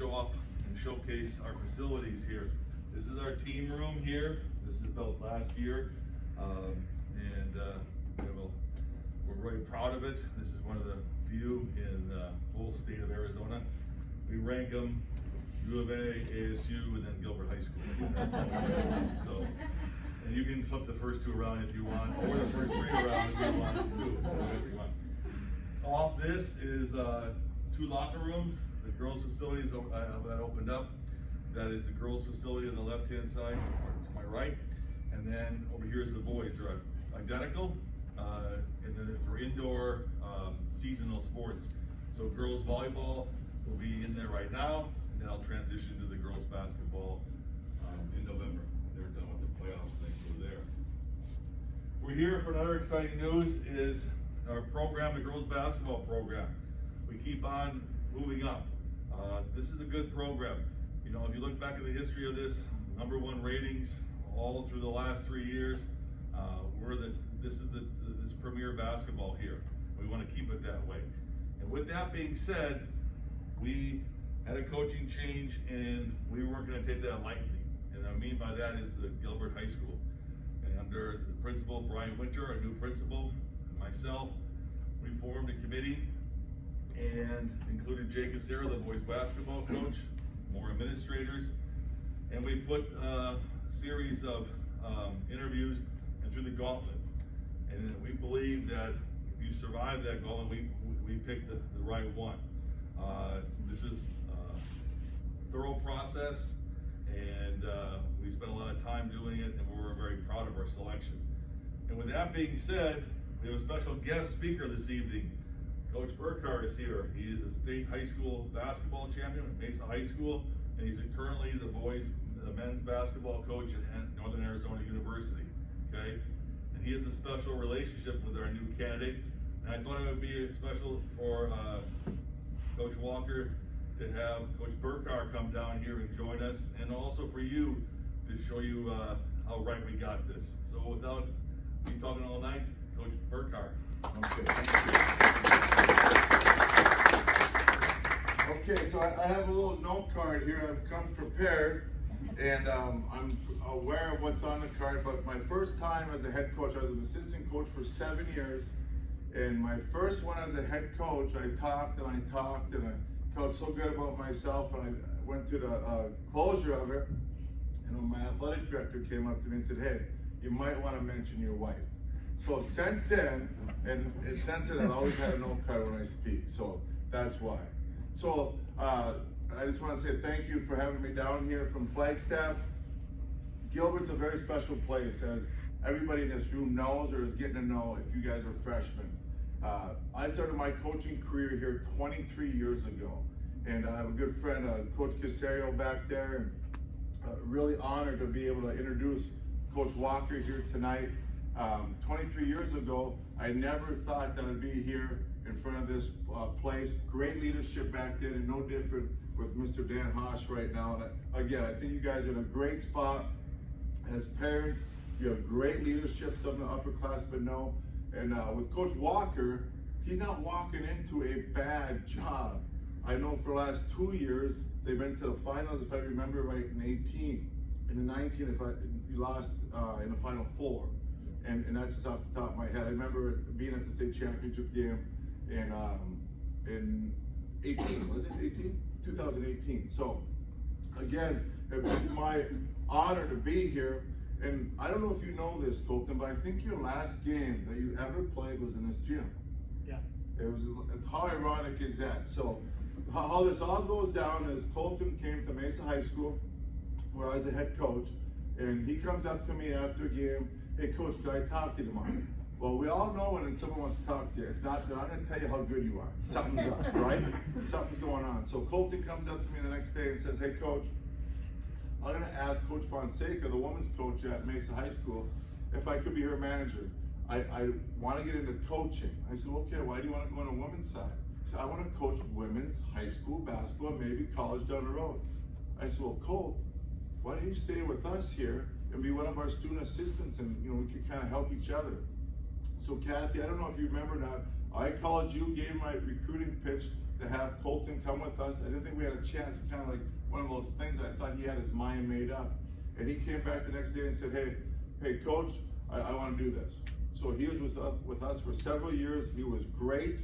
show off and showcase our facilities here. This is our team room here. This is built last year, we're very proud of it. This is one of the few in the whole state of Arizona. We rank them U of A, ASU, and then Gilbert High School. That's so, and you can flip the first two around if you want, or the first three around if you want too. So whatever you want. Off this is 2 locker rooms. The girls' facilities have that opened up. That is the girls' facility on the left-hand side, or to my right. And then over here is the boys. They're identical, and then they're indoor seasonal sports. So girls' volleyball will be in there right now, and then I'll transition to the girls' basketball in November. They're done with the playoffs, and they go there. We're here for another exciting news is our program, the girls' basketball program. We keep on moving up. This is a good program. You know, if you look back at the history of this, #1 ratings all through the last 3 years. This is this premier basketball here. We want to keep it that way. And with that being said, we had a coaching change and we weren't going to take that lightly. And I mean by that is the Gilbert High School. And under the principal, Brian Winter, our new principal, and myself, we formed a committee and included Jake Casera, the boys basketball coach, more administrators, and we put a series of interviews and through the gauntlet. And we believe that if you survive that gauntlet, we picked the right one. This is a thorough process, and we spent a lot of time doing it, and we're very proud of our selection. And with that being said, we have a special guest speaker this evening. Coach Burkhardt is here. He is a state high school basketball champion at Mesa High School, and he's currently the men's basketball coach at Northern Arizona University. Okay, and he has a special relationship with our new candidate. And I thought it would be special for Coach Walker to have Coach Burkhardt come down here and join us, and also for you to show you how right we got this. So without me talking all night, Coach Burkhardt. Okay, so I have a little note card here. I've come prepared, and I'm aware of what's on the card, but my first time as a head coach, I was an assistant coach for 7 years, and my first one as a head coach, I talked and I felt so good about myself, and I went to the closure of it, and my athletic director came up to me and said, "Hey, you might want to mention your wife." So since then, I've always had a note card when I speak, so that's why. So I just want to say thank you for having me down here from Flagstaff. Gilbert's a very special place, as everybody in this room knows or is getting to know if you guys are freshmen. I started my coaching career here 23 years ago, and I have a good friend, Coach Casario back there, and really honored to be able to introduce Coach Walker here tonight. 23 years ago, I never thought that I'd be here in front of this place. Great leadership back then, and no different with Mr. Dan Hosh right now. And again, I think you guys are in a great spot. As parents, you have great leadership, some of the upperclassmen know. And with Coach Walker, he's not walking into a bad job. I know for the last 2 years, they've been to the finals, if I remember right, in 18. And in 19, you lost in the Final Four. And that's just off the top of my head. I remember being at the state championship game in 18, was it 18? 2018. So again, it's my honor to be here. And I don't know if you know this, Colton, but I think your last game that you ever played was in this gym. Yeah. How ironic is that? So how this all goes down is Colton came to Mesa High School, where I was a head coach, and he comes up to me after a game, "Hey coach, can I talk to you tomorrow?" Well, we all know when someone wants to talk to you, it's not, I'm gonna tell you how good you are. Something's up, right? Something's going on. So Colton comes up to me the next day and says, "Hey coach, I'm gonna ask Coach Fonseca, the women's coach at Mesa High School, if I could be her manager. I wanna get into coaching." I said, "Okay, why do you wanna go on the women's side?" He said, "I wanna coach women's high school basketball, maybe college down the road." I said, "Well, Colt, why don't you stay with us here and be one of our student assistants, and we can kind of help each other." So Kathy, I don't know if you remember or not, I called you, gave my recruiting pitch to have Colton come with us. I didn't think we had a chance, kind of like one of those things that I thought he had his mind made up. And he came back the next day and said, hey coach, I want to do this. So he was with us for several years. He was great.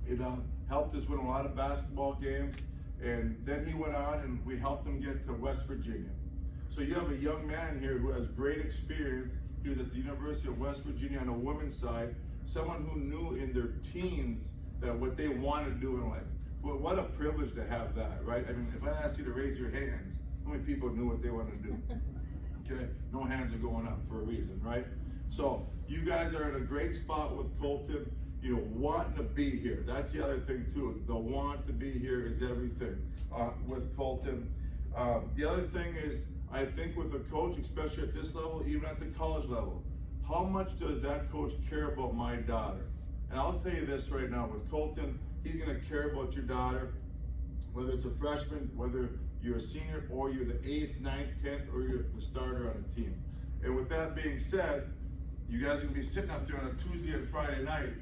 It helped us win a lot of basketball games. And then he went on and we helped him get to West Virginia. So you have a young man here who has great experience. He was at the University of West Virginia on the women's side. Someone who knew in their teens that what they want to do in life. Well, what a privilege to have that, right? I mean, if I asked you to raise your hands, how many people knew what they wanted to do? Okay, no hands are going up for a reason, right? So you guys are in a great spot with Colton, you know, wanting to be here. That's the other thing too. The want to be here is everything with Colton. The other thing is, I think with a coach, especially at this level, even at the college level, how much does that coach care about my daughter? And I'll tell you this right now, with Colton, he's gonna care about your daughter, whether it's a freshman, whether you're a senior, or you're the 8th, 9th, 10th, or you're the starter on a team. And with that being said, you guys are gonna be sitting up there on a Tuesday and Friday night.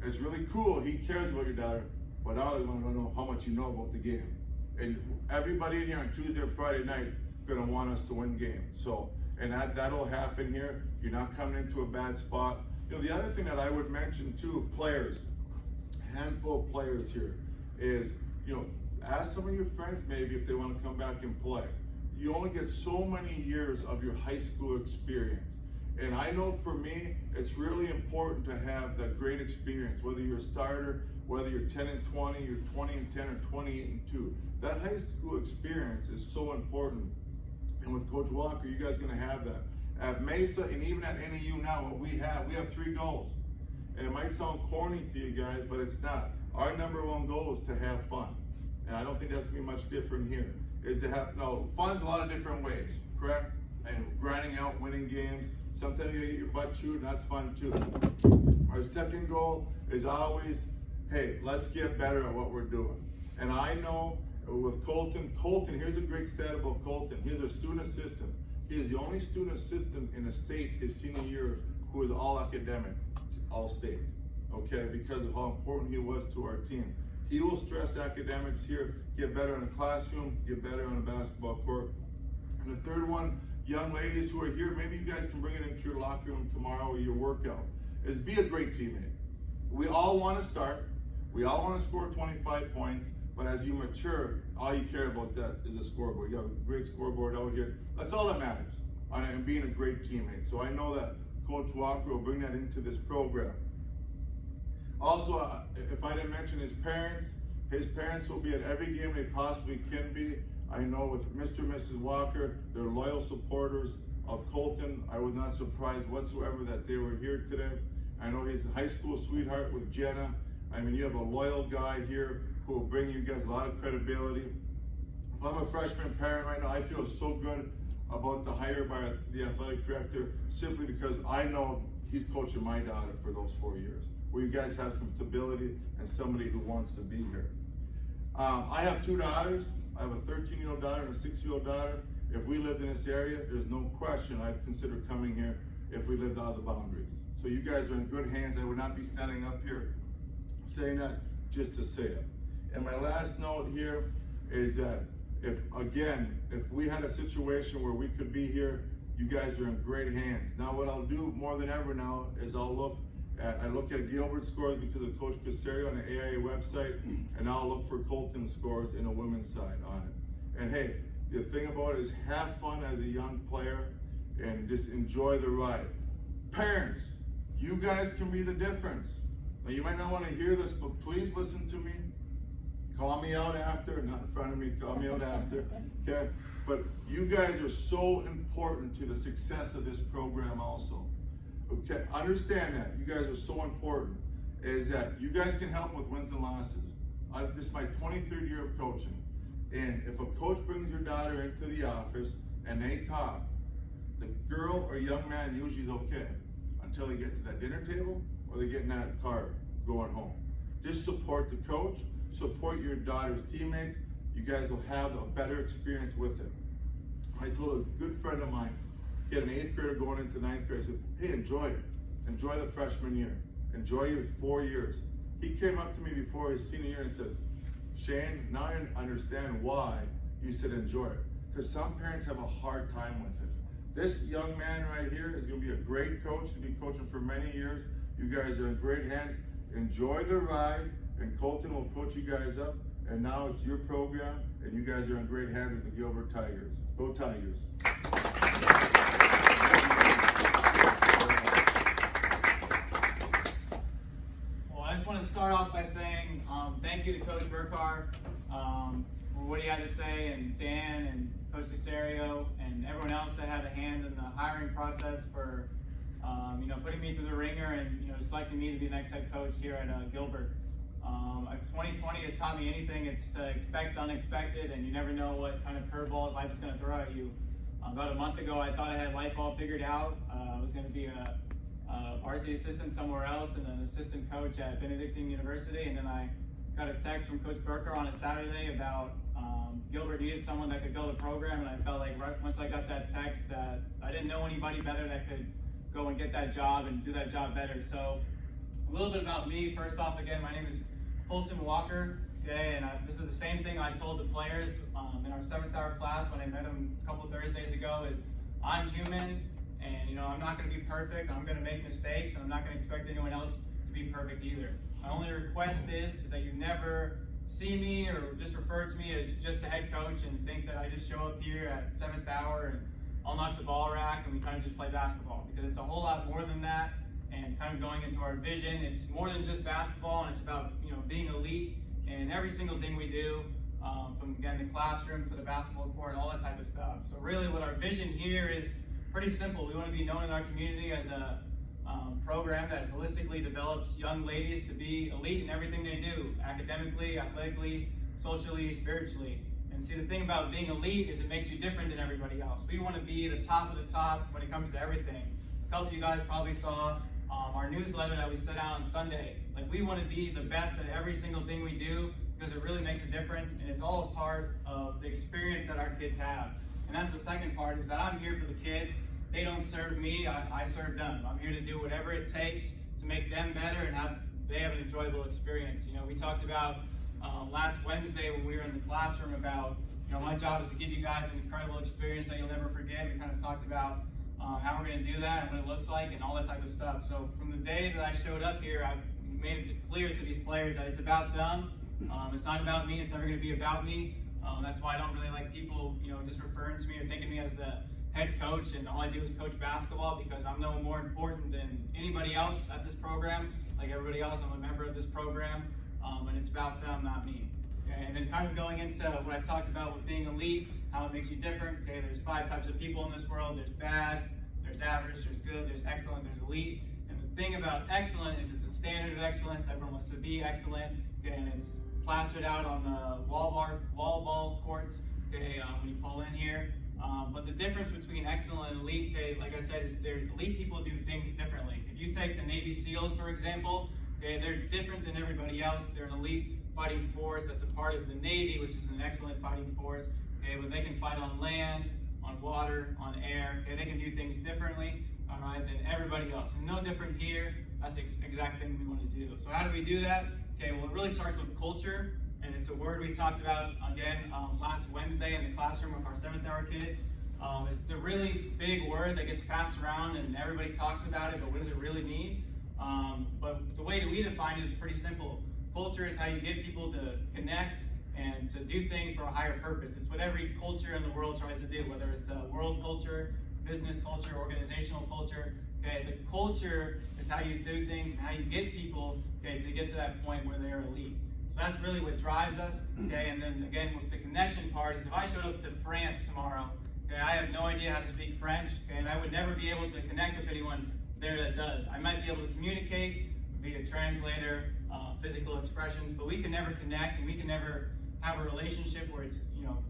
It's really cool, he cares about your daughter, but I always wanna know how much you know about the game. And everybody in here on Tuesday and Friday nights gonna want us to win games. So, and that'll happen here. You're not coming into a bad spot. You know, the other thing that I would mention too, players, a handful of players here, is, you know, ask some of your friends maybe if they want to come back and play. You only get so many years of your high school experience. And I know for me, it's really important to have that great experience, whether you're a starter, whether you're 10 and 20, you're 20 and 10, or 28 and 2. That high school experience is so important. And with Coach Walker, you guys are gonna have that. At Mesa and even at NAU now, what we have 3 goals. And it might sound corny to you guys, but it's not. Our number one goal is to have fun. And I don't think that's gonna be much different here. Is to have, no, fun's a lot of different ways, correct? And grinding out, winning games. Sometimes you get your butt chewed, and that's fun too. Our second goal is always, hey, let's get better at what we're doing. And I know with Colton, here's a great stat about Colton. He's a student assistant. He is the only student assistant in the state his senior year who is all academic, all state, okay, because of how important he was to our team. He will stress academics here, get better in the classroom, get better on the basketball court. And the third one, young ladies who are here, maybe you guys can bring it into your locker room tomorrow or your workout, is be a great teammate. We all want to start, we all want to score 25 points, but as you mature, all you care about that is a scoreboard. You have a great scoreboard out here. That's all that matters, and being a great teammate. So I know that Coach Walker will bring that into this program. Also, if I didn't mention his parents will be at every game they possibly can be. I know with Mr. and Mrs. Walker, they're loyal supporters of Colton. I was not surprised whatsoever that they were here today. I know he's a high school sweetheart with Jenna. I mean, you have a loyal guy here who will bring you guys a lot of credibility. If I'm a freshman parent right now, I feel so good about the hire by the athletic director, simply because I know he's coaching my daughter for those 4 years, where you guys have some stability and somebody who wants to be here. I have 2 daughters. I have a 13-year-old daughter and a 6-year-old daughter. If we lived in this area, there's no question I'd consider coming here if we lived out of the boundaries. So you guys are in good hands. I would not be standing up here saying that just to say it. And my last note here is that if we had a situation where we could be here, you guys are in great hands. Now what I'll do more than ever now is I look at Gilbert's scores because of Coach Casario on the AIA website, and I'll look for Colton's scores in the women's side on it. And hey, the thing about it is have fun as a young player and just enjoy the ride. Parents, you guys can be the difference. Now you might not want to hear this, but please listen to me. Call me out after, not in front of me, call me out after, okay? But you guys are so important to the success of this program also. Okay, understand that. You guys are so important, is that you guys can help with wins and losses. This is my 23rd year of coaching. And if a coach brings your daughter into the office and they talk, the girl or young man usually is okay until they get to that dinner table or they get in that car going home. Just support the coach, support your daughter's teammates. You guys will have a better experience with it. I told a good friend of mine, he had an 8th grader going into 9th grade. I said, hey, enjoy it. Enjoy the freshman year. Enjoy your 4 years. He came up to me before his senior year and said, Shane, now I understand why you said enjoy it. Because some parents have a hard time with it. This young man right here is going to be a great coach, to be coaching for many years. You guys are in great hands. Enjoy the ride, and Colton will coach you guys up. And now it's your program, and you guys are in great hands with the Gilbert Tigers. Go Tigers. Well, I just want to start off by saying thank you to Coach Burkhardt for what he had to say, and Dan and Coach Desario and everyone else that had a hand in the hiring process for putting me through the ringer and selecting me to be the next head coach here at Gilbert. If 2020 has taught me anything, it's to expect the unexpected, and you never know what kind of curveballs life's going to throw at you. About a month ago, I thought I had life all figured out. I was going to be a varsity assistant somewhere else and an assistant coach at Benedictine University, and then I got a text from Coach Burkhardt on a Saturday about Gilbert needed someone that could build a program, and I felt like right once I got that text that I didn't know anybody better that could go and get that job and do that job better. So a little bit about me. First off, again, my name is Colton Walker. Okay, and this is the same thing I told the players in our 7th hour class when I met them a couple of Thursdays ago. Is I'm human, and I'm not going to be perfect. I'm going to make mistakes, and I'm not going to expect anyone else to be perfect either. My only request is that you never see me or just refer to me as just the head coach and think that I just show up here at 7th hour and I'll knock the ball rack and we kind of just play basketball, because it's a whole lot more than that. And kind of going into our vision, it's more than just basketball, and it's about being elite in every single thing we do, from again the classroom to the basketball court, all that type of stuff. So really, what our vision here is pretty simple. We want to be known in our community as a program that holistically develops young ladies to be elite in everything they do, academically, athletically, socially, spiritually. And see, the thing about being elite is it makes you different than everybody else. We want to be the top of the top when it comes to everything. A couple of you guys probably saw our newsletter that we sent out on Sunday. Like, we want to be the best at every single thing we do, because it really makes a difference, and it's all a part of the experience that our kids have. And that's the second part, is that I'm here for the kids. They don't serve me, I serve them. I'm here to do whatever it takes to make them better and they have an enjoyable experience. We talked about last Wednesday when we were in the classroom about, my job is to give you guys an incredible experience that you'll never forget. We kind of talked about how we're going to do that and what it looks like and all that type of stuff. So from the day that I showed up here, I've made it clear to these players that it's about them. It's not about me. It's never going to be about me. That's why I don't really like people, just referring to me or thinking of me as the head coach and all I do is coach basketball, because I'm no more important than anybody else at this program. Like everybody else, I'm a member of this program, and it's about them, not me. Okay? And then kind of going into what I talked about with being elite, how it makes you different. Okay, there's 5 types of people in this world. There's bad, there's average, there's good, there's excellent, there's elite. And the thing about excellent is it's a standard of excellence. Everyone wants to be excellent, okay, and it's plastered out on the wall ball courts, okay, when you pull in here. But the difference between excellent and elite, okay, like I said, is elite people do things differently. If you take the Navy SEALs, for example, okay, they're different than everybody else. They're an elite fighting force that's a part of the Navy, which is an excellent fighting force. Okay, but they can fight on land, on water, on air. Okay, they can do things differently, all right, than everybody else. And no different here. That's the exact thing we want to do. So how do we do that? Okay, well, it really starts with culture. And it's a word we talked about again last Wednesday in the classroom with our 7th hour kids. It's a really big word that gets passed around and everybody talks about it, but what does it really mean? But the way that we define it is pretty simple. Culture is how you get people to connect and to do things for a higher purpose. It's what every culture in the world tries to do, whether it's a world culture, business culture, organizational culture. Okay, the culture is how you do things and how you get people, okay, to get to that point where they're elite. So that's really what drives us, okay? And then again, with the connection part, is if I showed up to France tomorrow, okay, I have no idea how to speak French, okay, and I would never be able to connect with anyone there that does. I might be able to communicate via translator, physical expressions, but we can never connect, and we can never have a relationship where it's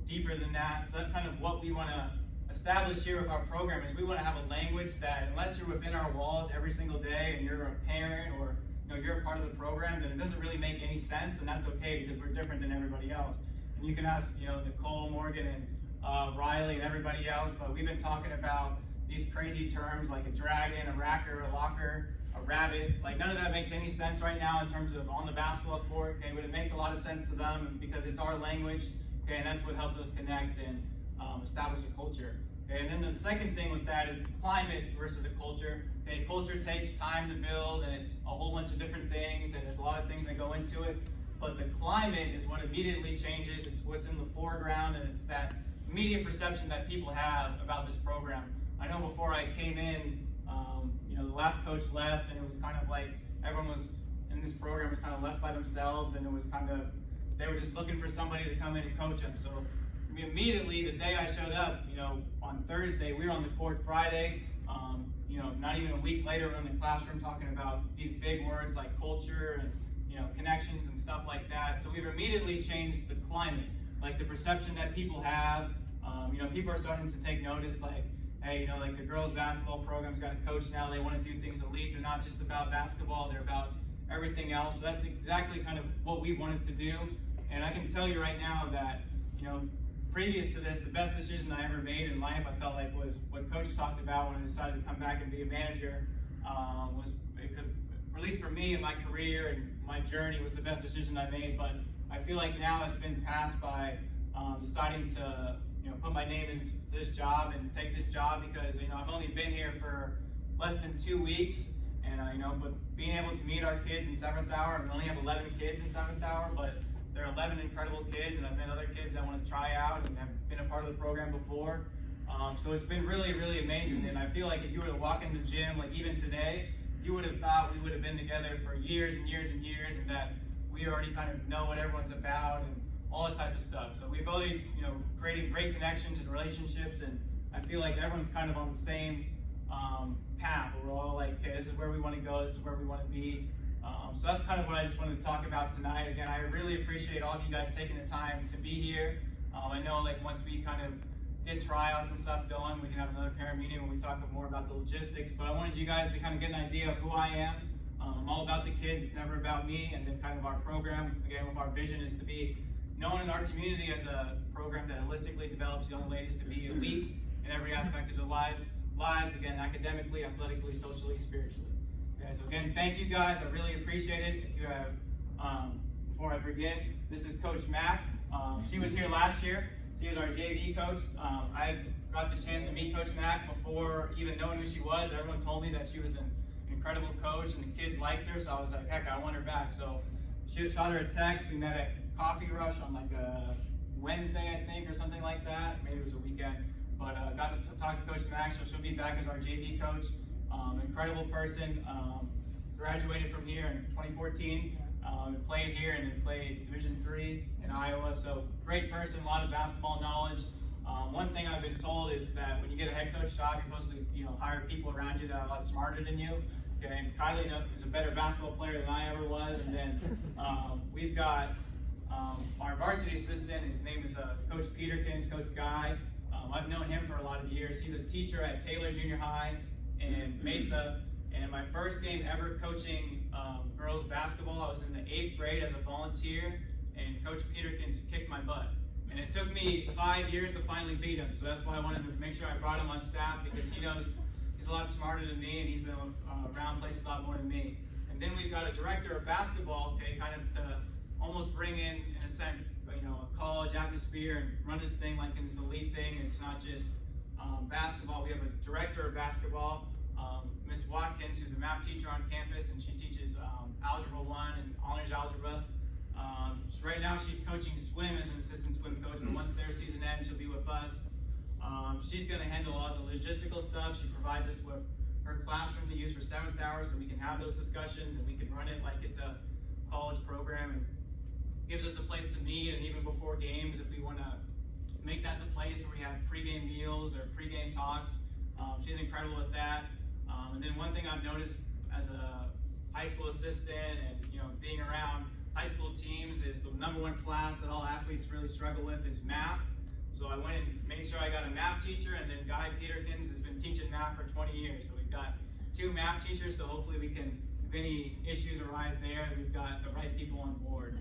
deeper than that. So that's kind of what we want to establish here with our program, is we want to have a language that, unless you're within our walls every single day and you're a parent or you're a part of the program, then it doesn't really make any sense, and that's okay, because we're different than everybody else. And you can ask, Nicole, Morgan, and Riley, and everybody else, but we've been talking about these crazy terms like a dragon, a racker, a locker, a rabbit. Like, none of that makes any sense right now in terms of on the basketball court, okay, but it makes a lot of sense to them because it's our language, okay, and that's what helps us connect and establish a culture. Okay, and then the second thing with that is the climate versus the culture. Okay, culture takes time to build, and it's a whole bunch of different things, and there's a lot of things that go into it. But the climate is what immediately changes. It's what's in the foreground, and it's that immediate perception that people have about this program. I know before I came in, the last coach left, and it was kind of like everyone was in this program was kind of left by themselves, and it was kind of, they were just looking for somebody to come in and coach them. So immediately, the day I showed up, on Thursday, we were on the court Friday. Not even a week later, we're in the classroom talking about these big words like culture and connections and stuff like that. So we've immediately changed the climate, like the perception that people have. People are starting to take notice, like, hey, like the girls' basketball program's got a coach now. They want to do things elite. They're not just about basketball. They're about everything else. So that's exactly kind of what we wanted to do. And I can tell you right now that, previous to this, the best decision I ever made in life, I felt like, was what Coach talked about when I decided to come back and be a manager. At least for me in my career and my journey, was the best decision I made. But I feel like now it's been passed by deciding to put my name into this job and take this job, because I've only been here for less than 2 weeks, and but being able to meet our kids in 7th hour, we only have 11 kids in 7th hour, but there are 11 incredible kids, and I've met other kids that want to try out and have been a part of the program before. So it's been really, really amazing, and I feel like if you were to walk in the gym, like even today, you would have thought we would have been together for years and years and years, and that we already kind of know what everyone's about and all that type of stuff. So we've already, created great connections and relationships, and I feel like everyone's kind of on the same path, where we're all like, okay, this is where we want to go, this is where we want to be. So that's kind of what I just wanted to talk about tonight. Again, I really appreciate all of you guys taking the time to be here. I know, like, once we kind of get tryouts and stuff going, we can have another parent meeting when we talk more about the logistics, but I wanted you guys to kind of get an idea of who I am. I'm all about the kids, it's never about me, and then kind of our program, again, with our vision, is to be known in our community as a program that holistically develops young ladies to be elite in every aspect of their lives, again, academically, athletically, socially, spiritually. Okay, so again, thank you guys, I really appreciate it. If you have, before I forget, this is Coach Mack. She was here last year. She was our JV coach. I got the chance to meet Coach Mack before even knowing who she was. Everyone told me that she was an incredible coach and the kids liked her, so I was like, heck, I want her back. So she shot her a text. We met at Coffee Rush on like a Wednesday, I think, or something like that. Maybe it was a weekend. But got to talk to Coach Mack, so she'll be back as our JV coach. Incredible person. Graduated from here in 2014. Played here and then played Division III in Iowa. So great person, a lot of basketball knowledge. One thing I've been told is that when you get a head coach job, you're supposed to hire people around you that are a lot smarter than you. Okay, and Kylie is a better basketball player than I ever was. And then we've got our varsity assistant. His name is Coach Peterkins, Coach Guy. I've known him for a lot of years. He's a teacher at Taylor Junior High in Mesa. And my first game ever coaching girls basketball, I was in the 8th grade as a volunteer, and Coach Peterkins kicked my butt. And it took me 5 years to finally beat him, so that's why I wanted to make sure I brought him on staff, because he knows he's a lot smarter than me, and he's been around places a lot more than me. And then we've got a director of basketball, okay, kind of to almost bring in a sense, a college atmosphere and run this thing like it's an elite thing, and it's not just basketball. We have a director of basketball, Miss Watkins, who's a math teacher on campus, and she teaches Algebra 1 and Honors Algebra. Right now she's coaching swim as an assistant swim coach, but once their season ends, she'll be with us. She's going to handle all the logistical stuff. She provides us with her classroom to use for 7th hour, so we can have those discussions and we can run it like it's a college program, and gives us a place to meet, and even before games, if we want to make that the place where we have pregame meals or pregame talks. She's incredible with that. And then one thing I've noticed as a high school assistant and being around high school teams is the #1 class that all athletes really struggle with is math. So I went and made sure I got a math teacher, and then Guy Peterkins has been teaching math for 20 years. So we've got 2 math teachers, so hopefully we can, if any issues arise there, we've got the right people on board.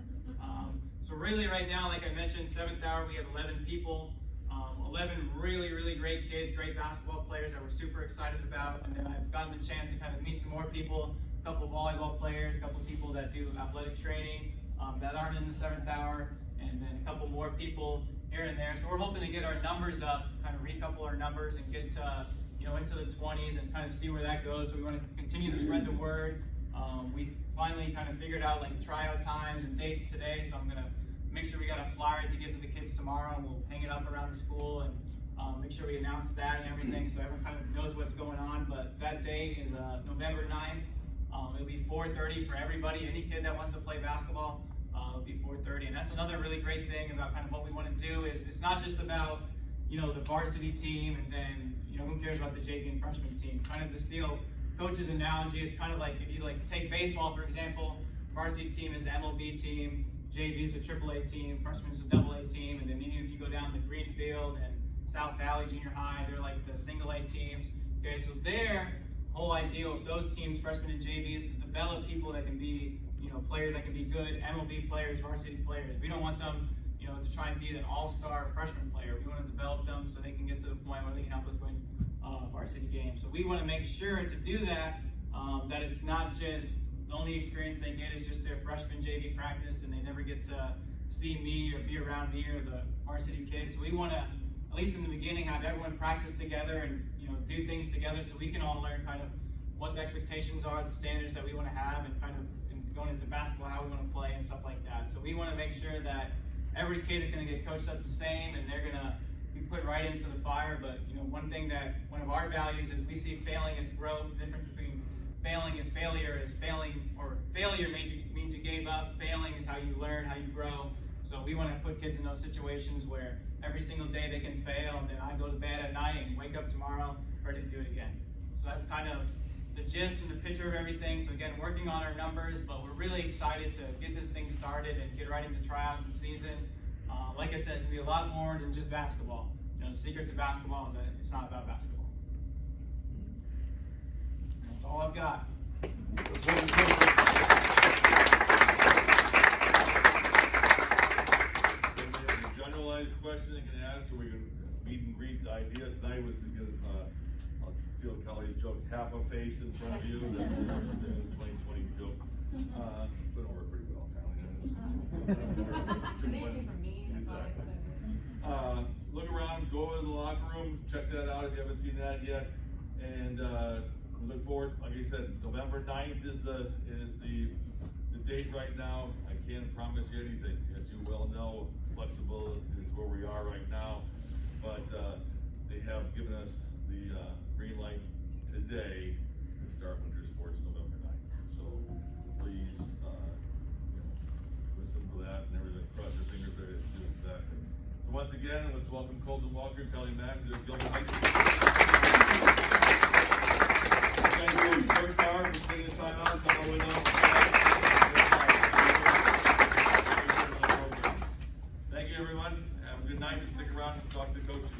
So really right now, like I mentioned, 7th hour, we have 11 people. 11 really great kids, great basketball players that we're super excited about. And then I've gotten the chance to kind of meet some more people, a couple of volleyball players, a couple of people that do athletic training that aren't in the 7th hour, and then a couple more people here and there. So we're hoping to get our numbers up, kind of recouple our numbers and get to, into the 20s and kind of see where that goes. So we want to continue to spread the word. We finally kind of figured out like tryout times and dates today, so I'm gonna make sure we got a flyer to give to the kids tomorrow, and we'll hang it up around the school and make sure we announce that and everything so everyone kind of knows what's going on. But that date is November 9th. It'll be 4:30 for everybody. Any kid that wants to play basketball, it'll be 4:30. And that's another really great thing about kind of what we want to do is it's not just about, the varsity team and then, who cares about the JV and freshman team. Kind of to steal Coach's analogy, it's kind of like if you take baseball, for example, varsity team is the MLB team, JV is the AAA team, freshman is the AA team, and then even if you go down to Greenfield and South Valley Junior High, they're like the single A teams. Okay, so their whole idea of those teams, freshmen and JV, is to develop people that can be, players that can be good MLB players, varsity players. We don't want them, to try and be an all-star freshman player. We want to develop them so they can get to the point where they can help us win varsity games. So we want to make sure to do that, that it's not just the only experience they get is just their freshman JV practice and they never get to see me or be around me or the varsity kids. So we want to, at least in the beginning, have everyone practice together and do things together so we can all learn kind of what the expectations are, the standards that we want to have, and kind of going into basketball, how we want to play and stuff like that. So we want to make sure that every kid is going to get coached up the same and they're going to be put right into the fire. But one of our values is we see failing as growth. The difference between failing and failure is failure means you gave up. Failing is how you learn, how you grow. So we want to put kids in those situations where every single day they can fail and then I go to bed at night and wake up tomorrow ready to do it again. So that's kind of the gist and the picture of everything. So again, working on our numbers, but we're really excited to get this thing started and get right into tryouts and season. Like I said, it's going to be a lot more than just basketball. The secret to basketball is that it's not about basketball. That's all I've got. Generalized question they can ask, so we can meet and greet. The idea tonight was to get, I'll steal Kelly's joke, half a face in front of you. That's the 2020 joke. But it'll work pretty well, Maybe for me, that's all I said. Look around, go in the locker room, check that out if you haven't seen that yet. And we look forward, like I said, November 9th is the date right now. I can't promise you anything. As you well know, flexible is where we are right now. But they have given us the green light today to start winter sports November 9th. So please, listen to that and everything. Cross your fingers there to do exactly. So once again, let's welcome Colton Walker, Kelly Mack to Gilbert High School. Thank you, Gilbert Car, for taking the time out. Come all the way down. Thank you, everyone. Have a good night. Stick around and talk to coaches.